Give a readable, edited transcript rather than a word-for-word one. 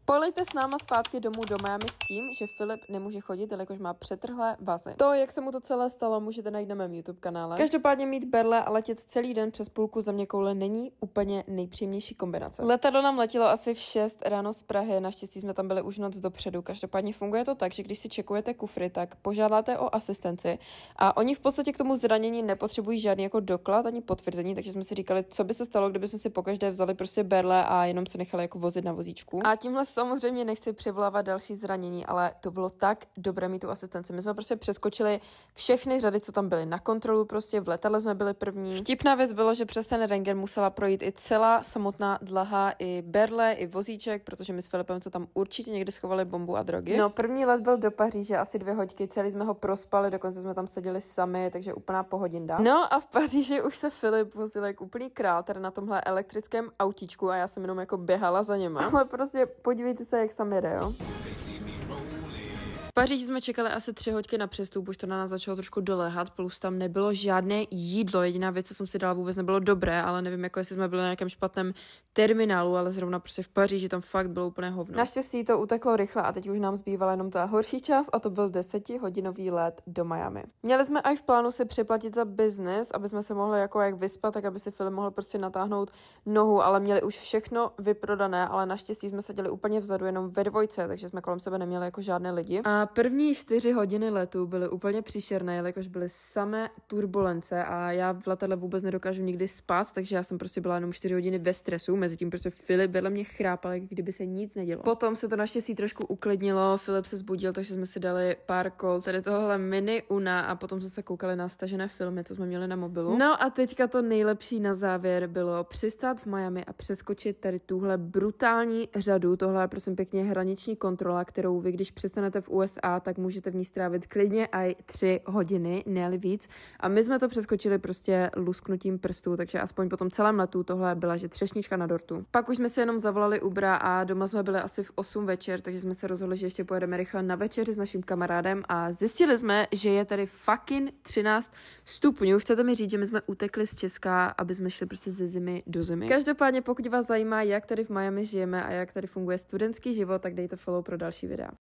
Polejte s náma zpátky domů do Miami s tím, že Filip nemůže chodit, jelikož má přetrhlé vazy. To, jak se mu to celé stalo, můžete najít na mém YouTube kanále. Každopádně mít berle a letět celý den přes půlku zeměkoule není úplně nejpříjemnější kombinace. Letadlo nám letělo asi v 6 ráno z Prahy, naštěstí jsme tam byli už noc dopředu. Každopádně funguje to tak, že když si čekujete kufry, tak požádáte o asistenci a oni v podstatě k tomu zranění nepotřebují žádný jako doklad ani potvrzení, takže jsme si říkali, co by se stalo, kdyby jsme si pokaždé vzali prostě berle a jenom se nechali jako vozit na vozíčku. A tímhle samozřejmě nechci přivolávat další zranění, ale to bylo tak dobré mít tu asistenci. My jsme prostě přeskočili všechny řady, co tam byly na kontrolu, prostě v letadle jsme byli první. Vtipná věc bylo, že přes ten rentgen musela projít i celá samotná dlaha, i berle, i vozíček, protože my s Filipem co tam určitě někde schovali bombu a drogy. No, první let byl do Paříže, asi 2 hodiny, celý jsme ho prospali, dokonce jsme tam seděli sami, takže úplná pohodinda. No a v Paříži už se Filip vozil jako úplný kráter na tomhle elektrickém autíčku a já jsem jenom jako běhala za něma. Ale prostě podívejte se, jak sam jede, jo. V Paříži jsme čekali asi 3 hodiny na přestup, už to na nás začalo trošku doléhat, plus tam nebylo žádné jídlo, jediná věc, co jsem si dala, vůbec nebylo dobré, ale nevím, jako jestli jsme byli na nějakém špatném terminálu, ale zrovna prostě v Paříži tam fakt bylo úplné hovno. Naštěstí to uteklo rychle a teď už nám zbývala jenom ta horší část a to byl 10hodinový let do Miami. Měli jsme i v plánu si připlatit za business, aby jsme se mohli jako jak vyspat, tak aby si Filip mohl prostě natáhnout nohu, ale měli už všechno vyprodané, ale naštěstí jsme seděli úplně vzadu jenom ve dvojce, takže jsme kolem sebe neměli jako žádné lidi. A první 4 hodiny letu byly úplně příšerné, jelikož byly samé turbulence a já v letadle vůbec nedokážu nikdy spát, takže já jsem prostě byla jenom 4 hodiny ve stresu, mezitím prostě Filip vedle mě chrápal, jak kdyby se nic nedělo. Potom se to naštěstí trošku uklidnilo, Filip se zbudil, takže jsme si dali pár kol, tady tohle mini una a potom jsme se koukali na stažené filmy, co jsme měli na mobilu. No a teďka to nejlepší na závěr bylo přistát v Miami a přeskočit tady tuhle brutální řadu, tohle je prosím pěkně hraniční kontrola, kterou vy, když přistanete v USA, tak můžete v ní strávit klidně i 3 hodiny, ne víc. A my jsme to přeskočili prostě lusknutím prstů, takže aspoň po tom celém letu tohle byla, že třešnička na dortu. Pak už jsme si jenom zavolali Ubera a doma jsme byli asi v 8 večer, takže jsme se rozhodli, že ještě pojedeme rychle na večeři s naším kamarádem a zjistili jsme, že je tady fucking 13 stupňů. Chcete mi říct, že my jsme utekli z Česka, aby jsme šli prostě ze zimy do zimy. Každopádně, pokud vás zajímá, jak tady v Miami žijeme a jak tady funguje studentský život, tak dejte follow pro další videa.